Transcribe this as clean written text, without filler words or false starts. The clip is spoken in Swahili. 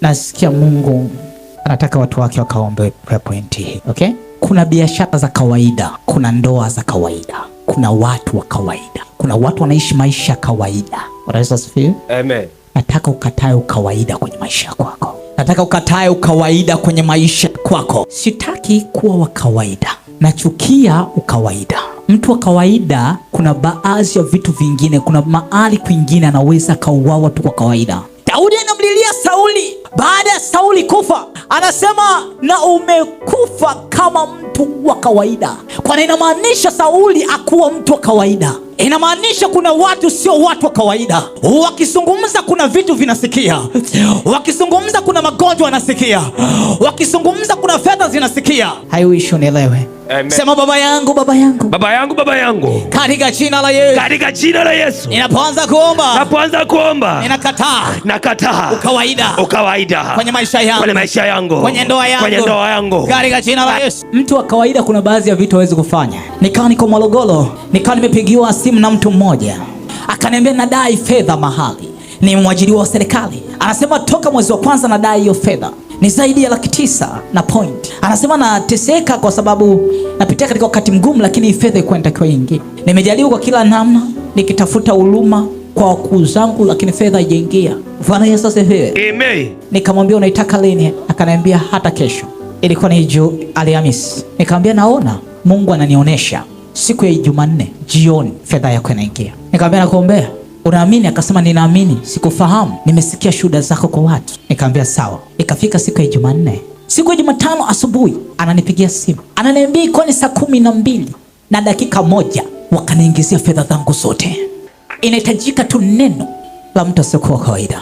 nasikia Mungu anataka watu wake wakaombe prayer point hii, okay? Kuna biashara za kawaida, kuna ndoa za kawaida, kuna watu wa kawaida, kuna watu wanaishi maisha ya kawaida. Amen. Nataka ukatae ukawaida kwenye maisha yako. Nataka ukatae ukawaida kwenye maisha kwako. Sitaki kuwa wa kawaida. Nachukia ukawaida. Mtu wa kawaida, kuna baadhi ya vitu vingine, kuna mahali kwingine anaweza kauawa tu kwa kawaida. Daudi anamlilia Sauli baada ya Sauli kufa, anasema na umekufa kama mtu wa kawaida. Kwa inamaanisha Sauli akuwa mtu wa kawaida. Inamaanisha kuna watu sio watu wa kawaida. Wakizungumza kuna vitu vinasikia. Wakizungumza kuna magonjwa yanasikia. Wakizungumza kuna fedha zinasikia. Haiwishi unielewe. Sema baba yangu, baba yangu. Baba yangu, baba yangu. Katika jina la Yesu. Katika jina la Yesu. Ninapoanza kuomba. Nakataa ukawaida. Kwenye maisha yangu. Kwenye ndoa yangu. Katika jina la Yesu. Mtu wa kawaida kuna baadhi ya vitu hawezi kufanya. Nikawa niko Morogoro, nikawa nimepigiwa simu na mtu mmoja. Akaniambia nadai fedha mahali. Ni mwajiriwa wa serikali. Anasema toka mwezi wa kwanza nadai hiyo fedha. Ni zaidi ya 900 na point. Anasema nateseka kwa sababu napitia katika wakati mgumu, lakini fedha iko inatakiwa ingie. Nimejaribu kwa kila namna nikitafuta huruma kwa wakuu zangu, lakini fedha haijaingia. Bwana Yesu asifiwe. Amen. Nikamwambia unaitaka lini? Akaniambia hata kesho. Ilikuwa ni Alhamisi. Nikamwambia naona Mungu ananionyesha siku ya Jumanne jioni fedha yako inaingia. Nikamwambia nakuombea. Unaamini? Akasema ninaamini. Sikufahamu, nimesikia shuhuda zako kwa watu. Nikamwambia sawa. Ikafika siku ya Jumanne. Siku ya Jumatano asubuhi ananipigia simu. Ananiambia iko ni saa 12:01 wakaniingizia fedha zangu zote. Inahitajika tu neno la mtu asiyekuwa kawaida.